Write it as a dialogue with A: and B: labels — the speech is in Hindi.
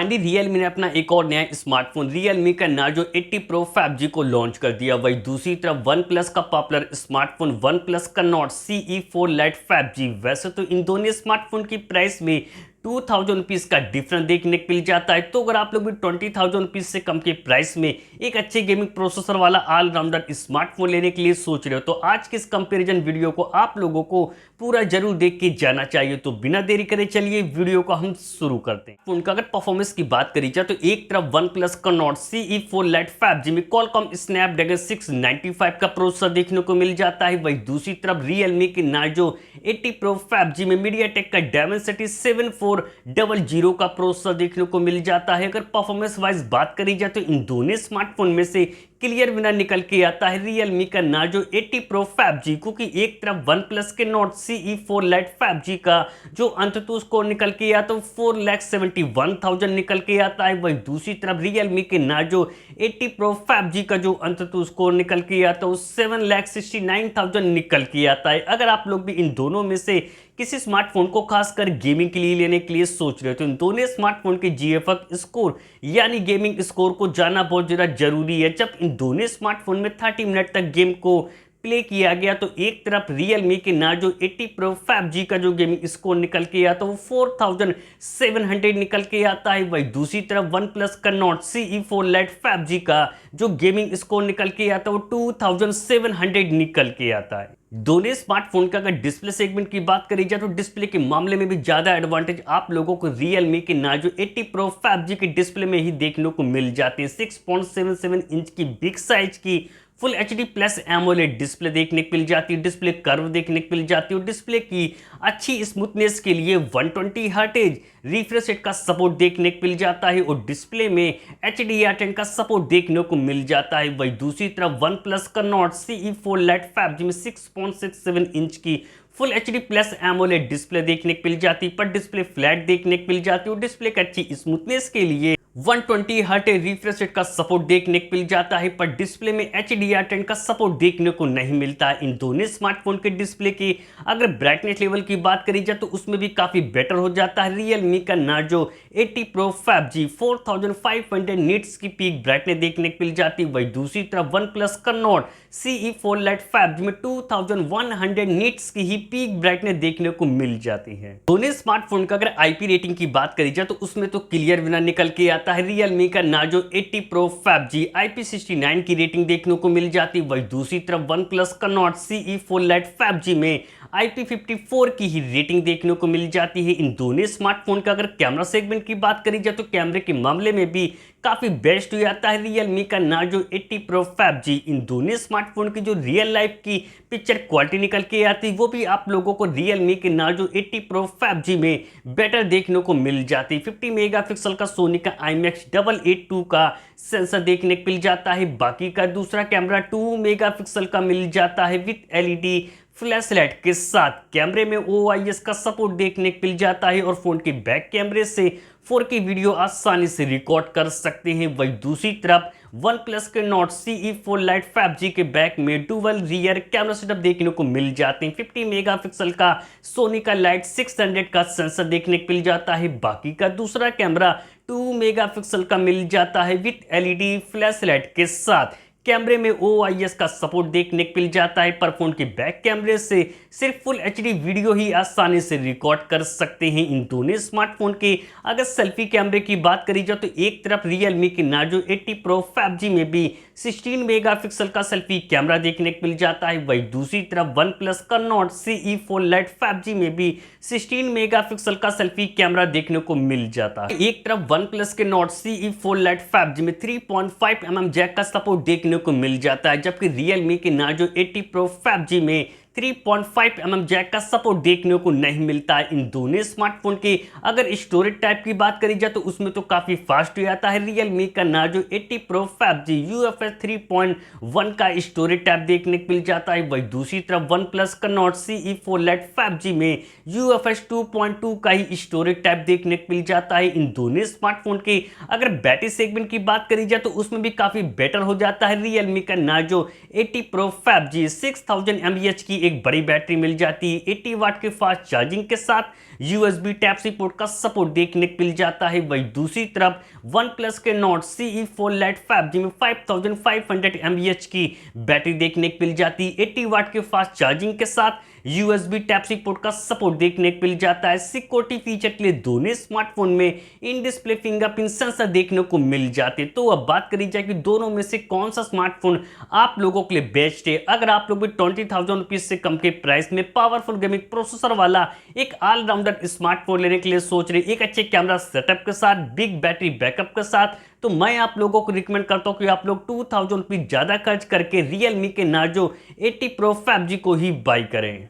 A: फाइनली Realme ने अपना एक और नया स्मार्टफोन Realme का Narzo 80 Pro 5G को लॉन्च कर दिया। वहीं दूसरी तरफ OnePlus का पॉपुलर स्मार्टफोन OnePlus का Nord CE4 Lite 5G। वैसे तो इन दोनों स्मार्टफोन की प्राइस में 2000 रुपीज़ का डिफरेंस देखने को मिल जाता है। तो अगर आप लोग भी 20,000 रुपीज़ से कम के प्राइस में एक अच्छे गेमिंग प्रोसेसर वाला ऑलराउंडर स्मार्टफोन लेने के लिए सोच रहे हो तो आज के इस कंपैरिजन वीडियो को आप लोगों को पूरा जरूर देख के जाना चाहिए। तो बिना देरी करे चलिए वीडियो को हम शुरू करते हैं। उनका अगर परफॉर्मेंस की बात करी जाए तो एक तरफ OnePlus का Nord CE4 Lite 5G में Qualcomm Snapdragon 695 का प्रोसेसर देखने को मिल जाता है। वहीं दूसरी तरफ Realme के Narzo 80 Pro 5G में MediaTek का Dimensity 7400 का प्रोसेसर देखने को मिल जाता है। अगर परफॉर्मेंस वाइज बात करी जाए तो इन दोनों स्मार्टफोन में से क्लियर विनर निकल के आता है Realme का Narzo 80 Pro 5G, क्योंकि एक तरफ OnePlus के Nord CE4 Lite 5G का जो अंततः स्कोर निकल के आता है 4,71,000 निकल के आता है। वहीं दूसरी तरफ Realme के Narzo 80 Pro 5G का जो अंततः स्कोर निकल के आता है 7,69,000 निकल के आता है। अगर आप लोग भी इन दोनों में से किसी स्मार्टफोन को खासकर गेमिंग के लिए लेने के लिए सोच रहे हो तो इन दोनों स्मार्टफोन के GFX स्कोर यानी गेमिंग स्कोर को जानना बहुत ज़्यादा जरूरी है। जब इन दोनों स्मार्टफोन में 30 मिनट तक गेम को प्ले किया गया तो एक तरफ Realme के Narzo 80 Pro 5G का जो गेमिंग स्कोर निकल के आता है वो 4700 निकल के आता है। वही दूसरी तरफ OnePlus का Nord CE4 Lite 5G का जो गेमिंग स्कोर निकल के आता है वो 2700 निकल के आता है। दोनों स्मार्टफोन का अगर डिस्प्ले सेगमेंट की बात करी जाए तो डिस्प्ले के मामले में भी ज्यादा एडवांटेज आप लोगों को Realme के Narzo 80 Pro 5G के डिस्प्ले में ही देखने को मिल जाती है। 6.77 इंच की बिग साइज की full HD plus AMOLED display देखने को मिल जाती है। डिस्प्ले कर्व देखने को मिल जाती है और डिस्प्ले की अच्छी स्मूथनेस के लिए 120 हर्ट्ज रिफ्रेश रेट का सपोर्ट देखने को मिल जाता है और डिस्प्ले में HDR10 का सपोर्ट देखने को मिल जाता है। वही दूसरी तरफ OnePlus का Nord CE4 Lite 5G में 6.67 इंच की full HD plus AMOLED display देखने को मिल जाती है, पर डिस्प्ले फ्लैट देखने को मिल जाती है और डिस्प्ले की अच्छी स्मूथनेस के लिए 120 हर्ट्ज रिफ्रेश रेट का सपोर्ट देखने को मिल जाता है, पर डिस्प्ले में HDR10 का सपोर्ट देखने को नहीं मिलता है। इन दोनों स्मार्टफोन के डिस्प्ले की अगर ब्राइटनेस लेवल की बात करी जाए तो उसमें भी काफी बेटर हो जाता है। Realme का Narzo 80 Pro 5G 4500 निट्स की पीक ब्राइटनेस देखने को मिल जाती है। वही दूसरी तरफ OnePlus का Nord CE4 Lite 5G में 2100 निट्स की ही पीक ब्राइटनेस देखने को मिल जाती है। दोनों स्मार्टफोन का अगर IP रेटिंग की बात करी जाए तो उसमें तो क्लियर विनर निकल के आता है Realme का Narzo 80 Pro 5G IP69 की रेटिंग देखने को मिल जाती है। वही दूसरी तरफ OnePlus का Nord CE4 Lite 5G में IP54 की ही रेटिंग देखने को मिल जाती है। इन दोनों स्मार्टफोन का अगर कैमरा सेगमेंट की बात करी जाए तो कैमरे के मामले में भी काफी बेस्ट हो जाता है Realme का Narzo 80 Pro 5G। इन दोनों स्मार्टफोन की जो रियल लाइफ की पिक्चर क्वालिटी निकल के आती है वो भी आप लोगों को Realme के Narzo 80 Pro 5G में बेटर देखने को मिल जाती है। 50 मेगापिक्सल का सोनी का IMX882 का सेंसर देखने को मिल जाता है। बाकी का दूसरा कैमरा 2 मेगापिक्सल का मिल जाता है विद LED फ्लैश लाइट के साथ। कैमरे में OIS का सपोर्ट देखने को मिल जाता है और फोन के बैक कैमरे से 4K वीडियो आसानी से रिकॉर्ड कर सकते हैं। वही दूसरी तरफ OnePlus के Nord CE4 Lite 5G के बैक में डुअल रियर कैमरा सेटअप देखने को मिल जाते हैं। 50 मेगापिक्सल का सोनी का लाइट 600 का सेंसर देखने को मिल जाता है। बाकी का दूसरा कैमरा 2 मेगापिक्सल का मिल जाता है विद LED फ्लैश लाइट के साथ। कैमरे में OIS का सपोर्ट देखने को मिल जाता है, पर फोन के बैक कैमरे से सिर्फ फुल HD वीडियो ही आसानी से रिकॉर्ड कर सकते हैं। इन दोनों स्मार्टफोन के अगर सेल्फी कैमरे की बात करी जाए तो एक तरफ Realme के Narzo 80 Pro 5G में भी 16 मेगापिक्सल का सेल्फी कैमरा देखने को मिल जाता है। वही दूसरी तरफ OnePlus का Nord CE4 Lite 5G में भी 16 मेगापिक्सल का सेल्फी कैमरा देखने को मिल जाता है। एक तरफ OnePlus के Nord CE4 Lite 5G में 3.5 mm जैक का सपोर्ट देखने को मिल जाता है, जबकि Realme के Narzo 80 Pro 5G में 3.5 mm जैक का सपोर्ट देखने को नहीं मिलता है। इन दोनों स्मार्टफोन के अगर स्टोरेज टाइप की बात करी जाए तो उसमें तो काफी फास्ट हो जाता है। Realme का Narzo 80 Pro 5G UFS 3.1 का स्टोरेज टाइप देखने को मिल जाता है। वही दूसरी तरफ OnePlus का Nord CE4 Lite 5G में UFS 2.2 का ही स्टोरेज टाइप देखने को मिल जाता है। इन दोनों स्मार्टफोन के अगर बैटरी सेगमेंट की बात करी जाए तो उसमें भी काफी बेटर हो जाता है। Realme का Narzo 80 Pro 5G 6000 mAh की एक बड़ी बैटरी मिल जाती है 80 वाट के फास्ट चार्जिंग के साथ, यूएसबी टाइप सी पोर्ट का सपोर्ट देखने को मिल जाता है। वहीं दूसरी तरफ वन प्लस के नॉट CE4 Lite 5G में 5500 mAh की बैटरी देखने को मिल जाती है 80 वाट के फास्ट चार्जिंग के साथ, यूएसबी टाइप सी पोर्ट का सपोर्ट देखने को मिल जाता है। सिक्योरिटी फीचर के लिए दोनों स्मार्टफोन में इन डिस्प्ले फिंगरप्रिंट सेंसर देखने को मिल जाते। तो अब बात करी जाए कि दोनों में से कौन सा स्मार्टफोन आप लोगों के लिए बेस्ट है। अगर आप लोग भी 20,000 रुपीज से कम के प्राइस में पावरफुल गेमिंग प्रोसेसर वाला एक ऑलराउंडर स्मार्टफोन लेने के लिए सोच रहे, एक अच्छे कैमरा सेटअप के साथ, बिग बैटरी बैकअप के साथ, तो मैं आप लोगों को रिकमेंड करता हूं कि आप लोग 2000 रुपीज ज्यादा खर्च करके Realme के नार्जो 80 Pro 5G को ही बाई करें।